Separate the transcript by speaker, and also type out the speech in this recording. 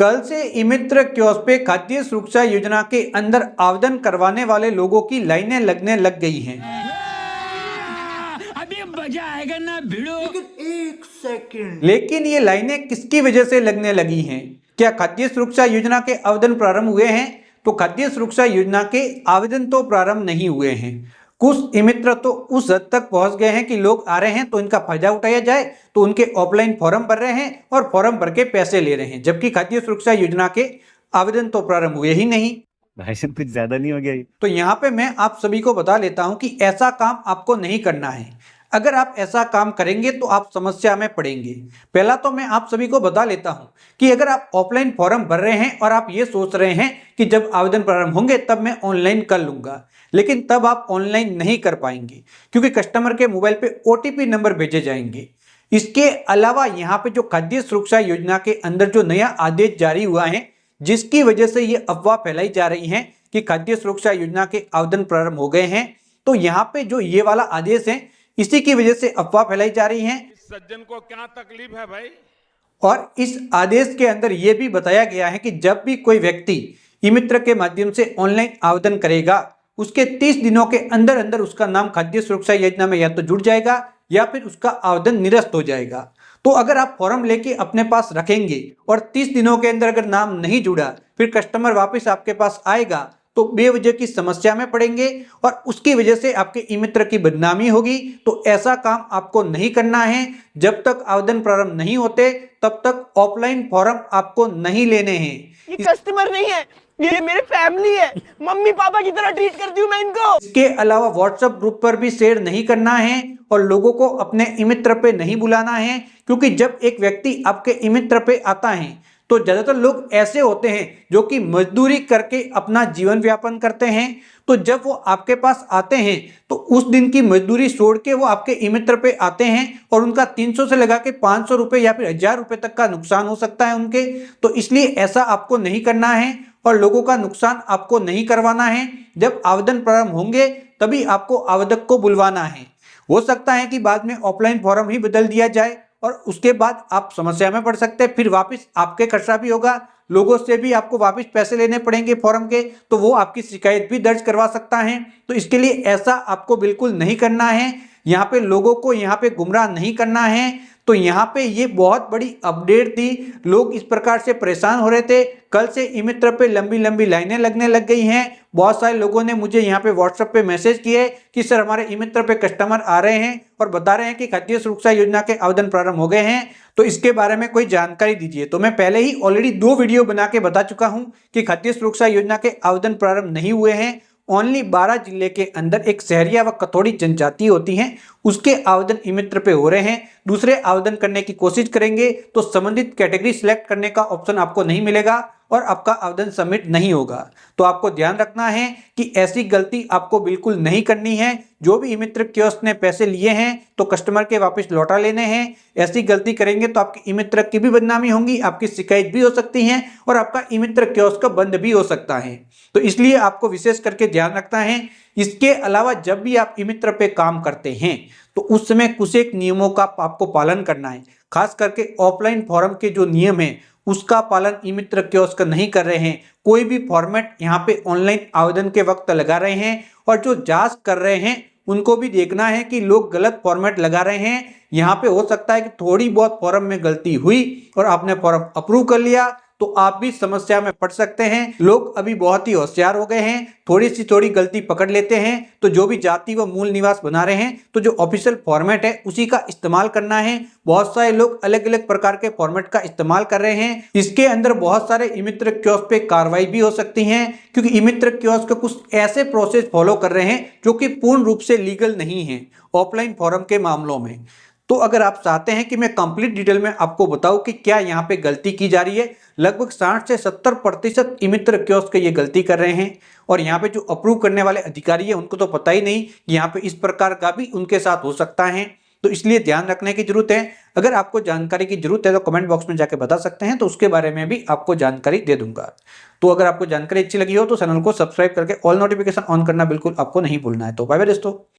Speaker 1: कल से ई-मित्र कियोस्क पे खाद्य सुरक्षा योजना के अंदर आवेदन करवाने वाले लोगों की लाइनें लगने लग गई हैं।
Speaker 2: अभी मजा आएगा ना भिड़ो।
Speaker 1: लेकिन ये लाइनें किसकी वजह से लगने लगी हैं? क्या खाद्य सुरक्षा योजना के आवेदन प्रारंभ हुए हैं? तो खाद्य सुरक्षा योजना के आवेदन तो प्रारंभ नहीं हुए हैं। कुछ ई-मित्र तो उस हद तक पहुंच गए हैं कि लोग आ रहे हैं तो इनका फायदा उठाया जाए, तो उनके ऑफलाइन फॉर्म भर रहे हैं और फॉर्म भर के पैसे ले रहे हैं, जबकि खाद्य सुरक्षा योजना के आवेदन तो प्रारंभ हुए ही नहीं।
Speaker 3: भाई साहब कुछ ज्यादा नहीं हो गया ये?
Speaker 1: तो यहाँ पे मैं आप सभी को बता लेता हूँ कि ऐसा काम आपको नहीं करना है। अगर आप ऐसा काम करेंगे तो आप समस्या में पड़ेंगे। पहला तो मैं आप सभी को बता लेता हूँ कि अगर आप ऑफलाइन फॉर्म भर रहे हैं और आप ये सोच रहे हैं कि जब आवेदन प्रारंभ होंगे तब मैं ऑनलाइन कर लूंगा, लेकिन तब आप ऑनलाइन नहीं कर पाएंगे क्योंकि कस्टमर के मोबाइल पे OTP नंबर भेजे जाएंगे। इसके अलावा यहाँ पे जो खाद्य सुरक्षा योजना के अंदर जो नया आदेश जारी हुआ है, जिसकी वजह से ये अफवाह फैलाई जा रही है कि खाद्य सुरक्षा योजना के आवेदन प्रारंभ हो गए हैं, तो यहाँ पे जो ये वाला आदेश है इसी की वजह से अफवाह फैलाई जा रही है।
Speaker 4: इस सज्जन को क्या तकलीफ है भाई?
Speaker 1: और इस आदेश के अंदर यह भी बताया गया है कि जब भी कोई व्यक्ति ई-मित्र के माध्यम से ऑनलाइन आवेदन करेगा, उसके 30 दिनों के अंदर अंदर उसका नाम खाद्य सुरक्षा योजना में या तो जुड़ जाएगा या फिर उसका आवेदन निरस्त हो जाएगा। तो अगर आप फॉर्म लेके अपने पास रखेंगे और 30 दिनों के अंदर अगर नाम नहीं जुड़ा, फिर कस्टमर वापस आपके पास आएगा तो बेवजह की समस्या में पड़ेंगे और उसकी वजह से आपके ई-मित्र की बदनामी होगी। तो ऐसा काम आपको नहीं करना है। जब तक आवेदन प्रारंभ नहीं होते तब तक ऑफलाइन फॉर्म आपको नहीं लेने हैं।
Speaker 5: ये कस्टमर नहीं है, ये मेरे फैमिली है, मम्मी पापा की तरह ट्रीट करती हूँ मैं इनको।
Speaker 1: इसके अलावा व्हाट्सएप ग्रुप पर भी शेयर नहीं करना है और लोगों को अपने ई-मित्र पे नहीं बुलाना है, क्योंकि जब एक व्यक्ति आपके ई-मित्र पे आता है तो ज्यादातर लोग ऐसे होते हैं जो कि मजदूरी करके अपना जीवन व्यापन करते हैं। तो जब वो आपके पास आते हैं तो उस दिन की मजदूरी छोड़ के वो आपके ई-मित्र पे आते हैं और उनका 300 से लगा के 500 रुपये या फिर 1000 रुपये तक का नुकसान हो सकता है उनके। तो इसलिए ऐसा आपको नहीं करना है और लोगों का नुकसान आपको नहीं करवाना है। जब आवेदन प्रारंभ होंगे तभी आपको आवेदक को बुलवाना है। हो सकता है कि बाद में ऑफलाइन फॉर्म ही बदल दिया जाए और उसके बाद आप समस्या में पड़ सकते हैं, फिर वापस आपके खर्चा भी होगा, लोगों से भी आपको वापस पैसे लेने पड़ेंगे फॉर्म के, तो वो आपकी शिकायत भी दर्ज करवा सकता है। तो इसके लिए ऐसा आपको बिल्कुल नहीं करना है। यहाँ पे लोगों को यहाँ पे गुमराह नहीं करना है। तो यहाँ पे ये बहुत बड़ी अपडेट थी। लोग इस प्रकार से परेशान हो रहे थे। कल से ई-मित्र पे लंबी लंबी लाइनें लगने लग गई हैं। बहुत सारे लोगों ने मुझे यहाँ पे व्हाट्सएप पे मैसेज किए कि सर हमारे ई-मित्र पे कस्टमर आ रहे हैं और बता रहे हैं कि खाद्य सुरक्षा योजना के आवेदन प्रारंभ हो गए हैं, तो इसके बारे में कोई जानकारी दीजिए। तो मैं पहले ही ऑलरेडी 2 वीडियो बना के बता चुका हूँ कि खाद्य सुरक्षा योजना के आवेदन प्रारंभ नहीं हुए हैं। ओनली 12 जिले के अंदर एक सहरिया व कथोड़ी जनजाति होती हैं, उसके आवेदन ई-मित्र पे हो रहे हैं। दूसरे आवेदन करने की कोशिश करेंगे तो संबंधित कैटेगरी सिलेक्ट करने का ऑप्शन आपको नहीं मिलेगा और आपका आवेदन सबमिट नहीं होगा। तो आपको ध्यान रखना है कि ऐसी गलती आपको बिल्कुल नहीं करनी है। जो भी ई-मित्र कियोस्क ने पैसे लिए हैं तो कस्टमर के वापस लौटा लेने हैं। ऐसी गलती करेंगे तो आपके ई-मित्र की भी बदनामी होगी, आपकी शिकायत भी हो सकती है और आपका ई-मित्र कियोस्क बंद भी हो सकता है। तो इसलिए आपको विशेष करके ध्यान रखना है। इसके अलावा जब भी आप ई-मित्र पे काम करते हैं तो उस समय कुछ एक नियमों का आपको पालन करना है। खास करके ऑफलाइन फॉर्म के जो नियम है उसका पालन ई-मित्र कियोस्क नहीं कर रहे हैं। कोई भी फॉर्मेट यहाँ पे ऑनलाइन आवेदन के वक्त लगा रहे हैं और जो जांच कर रहे हैं उनको भी देखना है कि लोग गलत फॉर्मेट लगा रहे हैं। यहाँ पे हो सकता है कि थोड़ी बहुत फॉर्म में गलती हुई और आपने फॉर्म अप्रूव कर लिया तो आप भी समस्या में पड़ सकते हैं। लोग अभी बहुत ही होशियार हो गए हैं, थोड़ी गलती पकड़ लेते हैं। तो जो भी जाति व मूल निवास बना रहे हैं तो जो ऑफिशियल फॉर्मेट है उसी का इस्तेमाल करना है। बहुत सारे लोग अलग अलग प्रकार के फॉर्मेट का इस्तेमाल कर रहे हैं। इसके अंदर बहुत सारे ई-मित्र कियोस्क पे कार्रवाई भी हो सकती है, क्योंकि ई-मित्र कियोस्क कुछ ऐसे प्रोसेस फॉलो कर रहे हैं जो कि पूर्ण रूप से लीगल नहीं है ऑफलाइन फॉर्म के मामलों में। तो अगर आप चाहते हैं कि मैं कंप्लीट डिटेल में आपको बताऊं कि क्या यहाँ पे गलती की जा रही है, लगभग 60 से 70% ई-मित्र कियोस्क ये गलती कर रहे हैं और यहाँ पे जो अप्रूव करने वाले अधिकारी है उनको तो पता ही नहीं कि यहाँ पे इस प्रकार का भी उनके साथ हो सकता है। तो इसलिए ध्यान रखने की जरूरत है। अगर आपको जानकारी की जरूरत है तो कमेंट बॉक्स में जाके बता सकते हैं, तो उसके बारे में भी आपको जानकारी दे दूंगा। तो अगर आपको जानकारी अच्छी लगी हो तो चैनल को सब्सक्राइब करके ऑल नोटिफिकेशन ऑन करना बिल्कुल आपको नहीं भूलना है। तो बाय बाय दोस्तों।